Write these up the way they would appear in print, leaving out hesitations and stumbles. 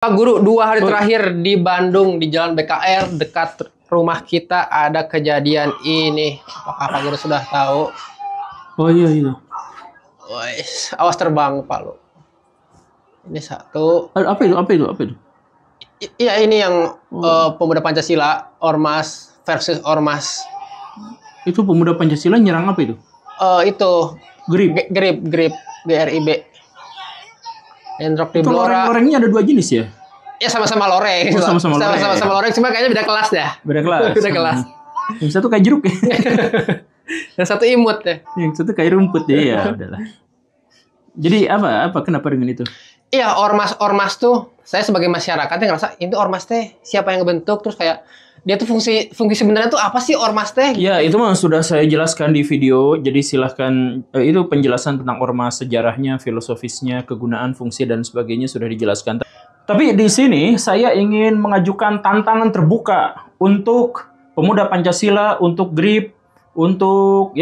Pak Guru, 2 hari terakhir di Bandung, di Jalan BKR, dekat rumah kita ada kejadian ini. Apakah Pak Guru sudah tahu? Oh iya itu. Wais, awas terbang, Pak Lu. Ini satu. Apa itu? Iya, ini yang pemuda Pancasila, Ormas versus Ormas. Itu pemuda Pancasila nyerang apa itu? Itu. Grip. GRIB. Endrok di Itu Blora. loreng-lorengnya ada 2 jenis ya? Ya sama-sama loreng. Oh, sama-sama loreng. Sama-sama loreng, cuma kayaknya beda kelas dah. Beda kelas. Beda kelas. Yang satu kayak jeruk ya. Yang satu imut ya. Yang satu kayak rumput ya udahlah. Jadi apa kenapa dengan itu? Iya, ormas tuh saya sebagai masyarakat yang ngerasa itu ormas teh siapa yang ngebentuk, terus kayak dia tuh fungsi sebenarnya tuh apa sih ormas teh? Ya, itu mah sudah saya jelaskan di video. Jadi silahkan, itu penjelasan tentang ormas, sejarahnya, filosofisnya, kegunaan, fungsi dan sebagainya sudah dijelaskan. Tapi di sini saya ingin mengajukan tantangan terbuka untuk pemuda Pancasila, untuk GRIP, untuk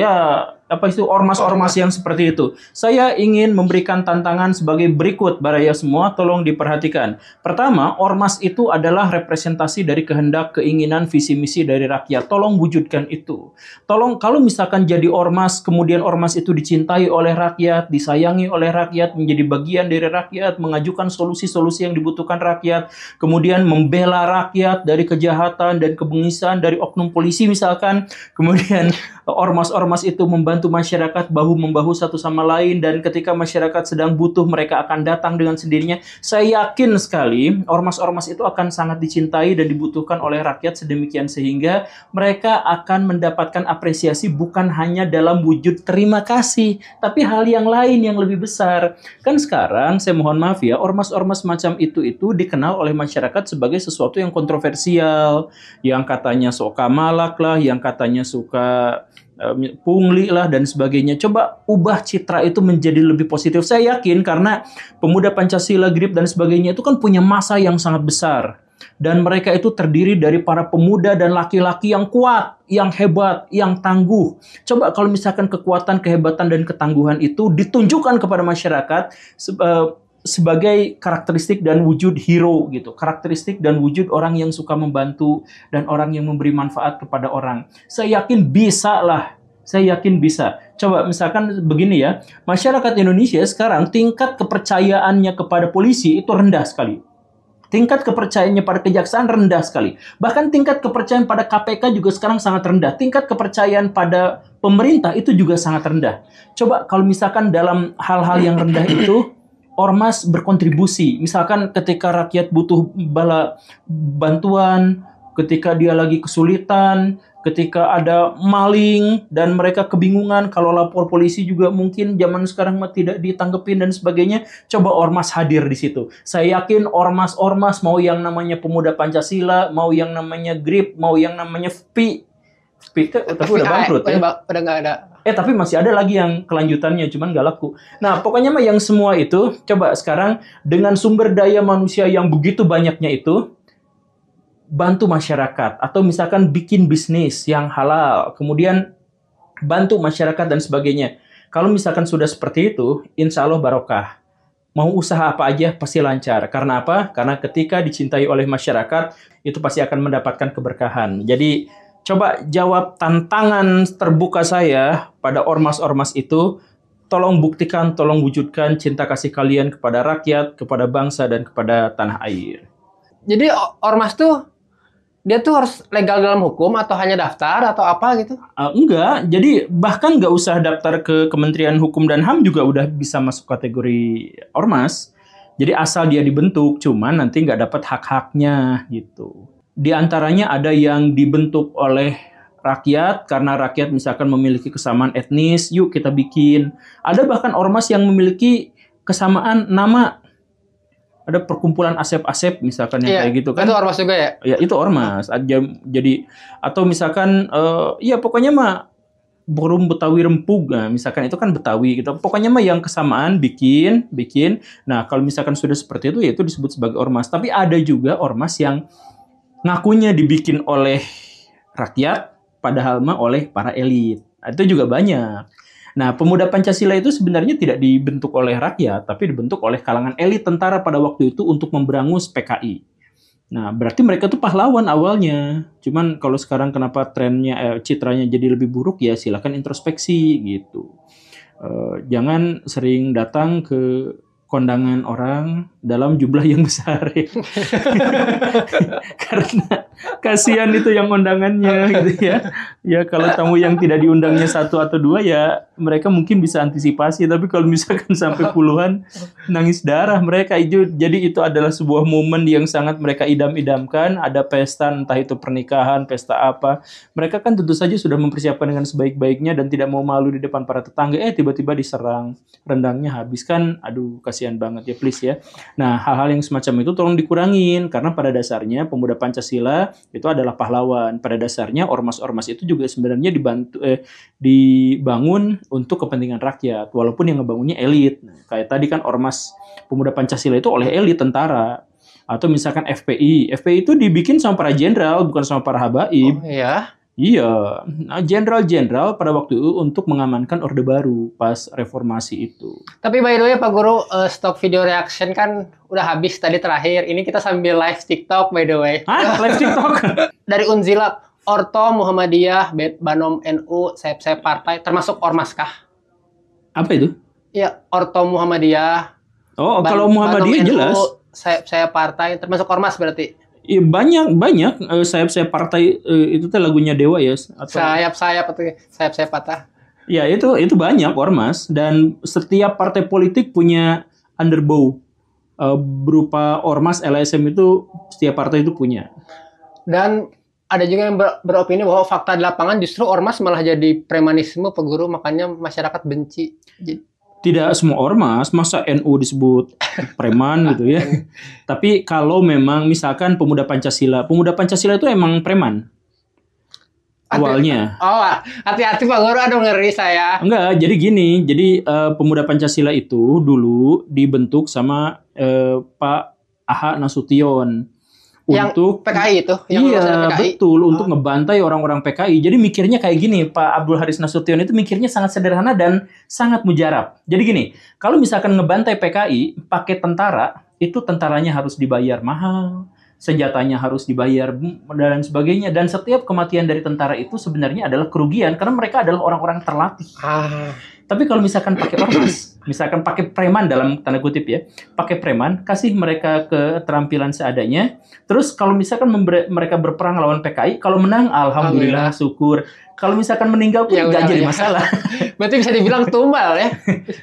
ormas-ormas yang seperti itu. Saya ingin memberikan tantangan sebagai berikut, Baraya semua, tolong diperhatikan. Pertama, ormas itu adalah representasi dari kehendak, keinginan, visi misi dari rakyat. Tolong wujudkan itu. Tolong, kalau misalkan jadi ormas, kemudian ormas itu dicintai oleh rakyat, disayangi oleh rakyat, menjadi bagian dari rakyat, mengajukan solusi-solusi yang dibutuhkan rakyat, kemudian membela rakyat dari kejahatan dan kebengisan dari oknum polisi misalkan, kemudian ormas-ormas itu membantu masyarakat bahu-membahu satu sama lain, dan ketika masyarakat sedang butuh mereka akan datang dengan sendirinya. Saya yakin sekali ormas-ormas itu akan sangat dicintai dan dibutuhkan oleh rakyat sedemikian sehingga mereka akan mendapatkan apresiasi bukan hanya dalam wujud terima kasih, tapi hal yang lain yang lebih besar. Kan sekarang saya mohon maaf ya, ormas-ormas macam itu dikenal oleh masyarakat sebagai sesuatu yang kontroversial, yang katanya suka malak lah, yang katanya suka pungli lah dan sebagainya. Coba ubah citra itu menjadi lebih positif. Saya yakin karena pemuda Pancasila, GRIP dan sebagainya itu kan punya masa yang sangat besar. Dan mereka itu terdiri dari para pemuda dan laki-laki yang kuat, yang hebat, yang tangguh. Coba kalau misalkan kekuatan, kehebatan dan ketangguhan itu ditunjukkan kepada masyarakat sebagai karakteristik dan wujud hero gitu, karakteristik dan wujud orang yang suka membantu dan orang yang memberi manfaat kepada orang. Saya yakin bisa lah. Saya yakin bisa. Coba misalkan begini ya, masyarakat Indonesia sekarang tingkat kepercayaannya kepada polisi itu rendah sekali. Tingkat kepercayaannya pada kejaksaan rendah sekali. Bahkan tingkat kepercayaan pada KPK juga sekarang sangat rendah. Tingkat kepercayaan pada pemerintah itu juga sangat rendah. Coba kalau misalkan dalam hal-hal yang rendah itu ormas berkontribusi. Misalkan ketika rakyat butuh bantuan, ketika dia lagi kesulitan, ketika ada maling dan mereka kebingungan kalau lapor polisi juga mungkin zaman sekarang tidak ditanggepin dan sebagainya, coba ormas hadir di situ. Saya yakin ormas-ormas mau yang namanya pemuda Pancasila, mau yang namanya GRIP, mau yang namanya FPI, tapi udah bangkrut ya. Udah nggak ada. Tapi masih ada lagi yang kelanjutannya, cuman nggak laku. Nah, pokoknya mah yang semua itu, coba sekarang dengan sumber daya manusia yang begitu banyaknya itu, bantu masyarakat. Atau misalkan bikin bisnis yang halal, kemudian bantu masyarakat dan sebagainya. Kalau misalkan sudah seperti itu, insya Allah barokah. Mau usaha apa aja pasti lancar. Karena apa? Karena ketika dicintai oleh masyarakat, itu pasti akan mendapatkan keberkahan. Jadi, coba jawab tantangan terbuka saya pada ormas-ormas itu. Tolong buktikan, tolong wujudkan cinta kasih kalian kepada rakyat, kepada bangsa, dan kepada tanah air. Jadi ormas tuh, dia tuh harus legal dalam hukum atau hanya daftar atau apa gitu? Enggak, jadi bahkan nggak usah daftar ke Kementerian Hukum dan HAM juga udah bisa masuk kategori ormas. Jadi asal dia dibentuk, cuman nanti nggak dapat hak-haknya gitu. Di antaranya ada yang dibentuk oleh rakyat, karena rakyat misalkan memiliki kesamaan etnis, yuk kita bikin. Ada bahkan ormas yang memiliki kesamaan nama. Ada perkumpulan asep-asep misalkan yang kayak gitu kan. Itu ormas juga ya? Ya, itu ormas. Jadi, atau misalkan, ya pokoknya mah burung Betawi rempug, nah, misalkan itu kan Betawi gitu. Pokoknya mah yang kesamaan bikin. Nah, kalau misalkan sudah seperti itu, ya itu disebut sebagai ormas. Tapi ada juga ormas yang ngakunya dibikin oleh rakyat, padahal mah oleh para elit. Itu juga banyak. Nah, pemuda Pancasila itu sebenarnya tidak dibentuk oleh rakyat, tapi dibentuk oleh kalangan elit tentara pada waktu itu untuk memberangus PKI. Nah, berarti mereka tuh pahlawan awalnya. Cuman kalau sekarang kenapa trennya, citranya jadi lebih buruk, ya silakan introspeksi gitu. Jangan sering datang ke kondangan orang dalam jumlah yang besar ya. Karena kasihan itu yang undangannya gitu ya. Ya kalau tamu yang tidak diundangnya 1 atau 2 ya mereka mungkin bisa antisipasi, tapi kalau misalkan sampai puluhan nangis darah mereka itu. Jadi itu adalah sebuah momen yang sangat mereka idam-idamkan. Ada pesta, entah itu pernikahan, pesta apa. Mereka kan tentu saja sudah mempersiapkan dengan sebaik-baiknya dan tidak mau malu di depan para tetangga. Tiba-tiba diserang, rendangnya habis kan. Aduh, kasihan banget ya, please ya. Nah, hal-hal yang semacam itu tolong dikurangin, karena pada dasarnya pemuda Pancasila itu adalah pahlawan. Pada dasarnya ormas-ormas itu juga sebenarnya dibangun untuk kepentingan rakyat, walaupun yang ngebangunnya elit. Nah, kayak tadi kan ormas pemuda Pancasila itu oleh elit tentara. Atau misalkan FPI. FPI itu dibikin sama para jenderal, bukan sama para habaib. Oh iya? Iya, nah, jenderal-jenderal pada waktu itu untuk mengamankan Orde Baru pas reformasi itu. Tapi by the way Pak Guru, stok video reaction kan udah habis tadi terakhir. Ini kita sambil live TikTok by the way. Hah? Live TikTok? Dari Unzila, Orto, Muhammadiyah, Banom NU, sayap-sayap partai, termasuk ormas kah? Apa itu? Iya, Orto Muhammadiyah. Oh, kalau Muhammadiyah Banom jelas. NU, sayap-sayap partai, termasuk ormas berarti. Iya, banyak sayap-sayap partai, itu teh lagunya Dewa ya, atau Sayap-sayap atau sayap-sayap patah. ya itu banyak ormas, dan setiap partai politik punya underbow, berupa ormas LSM itu setiap partai itu punya. Dan ada juga yang beropini bahwa fakta di lapangan justru ormas malah jadi premanisme Pak Guru, makanya masyarakat benci. Tidak semua ormas, masa NU disebut preman gitu ya. Tapi kalau memang misalkan pemuda Pancasila itu emang preman awalnya. Oh, hati-hati Pak Guru, aduh ngeri saya. Enggak, jadi gini, pemuda Pancasila itu dulu dibentuk sama Pak Aha Nasution. Untuk PKI itu, yang iya PKI. Betul, untuk ngebantai orang-orang PKI. Jadi mikirnya kayak gini, Pak Abdul Haris Nasution itu mikirnya sangat sederhana dan sangat mujarab. Jadi gini, kalau misalkan ngebantai PKI pakai tentara, itu tentaranya harus dibayar mahal, senjatanya harus dibayar dan sebagainya. Dan setiap kematian dari tentara itu sebenarnya adalah kerugian karena mereka adalah orang-orang terlatih. Tapi kalau misalkan pakai ormas, misalkan pakai preman dalam tanda kutip ya, pakai preman, kasih mereka keterampilan seadanya. Terus kalau misalkan mereka berperang lawan PKI, kalau menang alhamdulillah, syukur. Kalau misalkan meninggal pun nggak jadi masalah. Berarti bisa dibilang tumbal ya?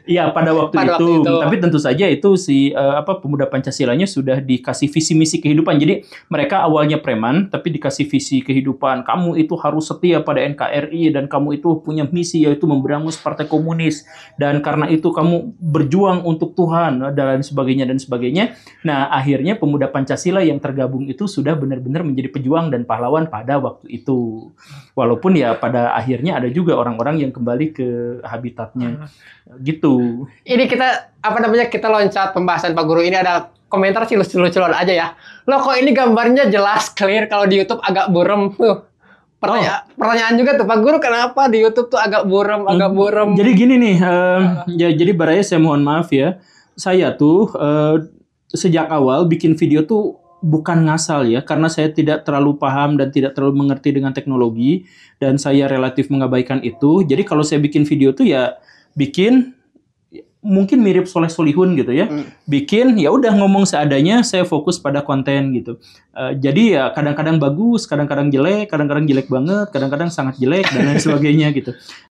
Iya pada waktu itu. Tapi tentu saja itu pemuda Pancasilanya sudah dikasih visi misi kehidupan. Jadi mereka awalnya preman, tapi dikasih visi kehidupan. Kamu itu harus setia pada NKRI dan kamu itu punya misi yaitu memberangus Partai Komunis. Dan karena itu kamu berjuang untuk Tuhan dan sebagainya dan sebagainya. Nah akhirnya pemuda Pancasila yang tergabung itu sudah benar-benar menjadi pejuang dan pahlawan pada waktu itu. Walaupun ya pada akhirnya ada juga orang-orang yang kembali ke habitatnya gitu. Ini kita loncat pembahasan Pak Guru. Ini ada komentar sih lucu-lucuan aja ya. Loh kok ini gambarnya jelas clear, kalau di YouTube agak burem tuh. Pertanyaan juga tuh Pak Guru, kenapa di YouTube tuh agak burem? Jadi gini nih, jadi Baraya saya mohon maaf ya. Saya tuh sejak awal bikin video tuh bukan ngasal ya, karena saya tidak terlalu paham dan tidak terlalu mengerti dengan teknologi, dan saya relatif mengabaikan itu. Jadi kalau saya bikin video tuh ya bikin mungkin mirip Soleh Solihun gitu ya. Bikin ya udah ngomong seadanya, saya fokus pada konten gitu. Jadi ya kadang-kadang bagus, kadang-kadang jelek banget, kadang-kadang sangat jelek dan lain sebagainya gitu.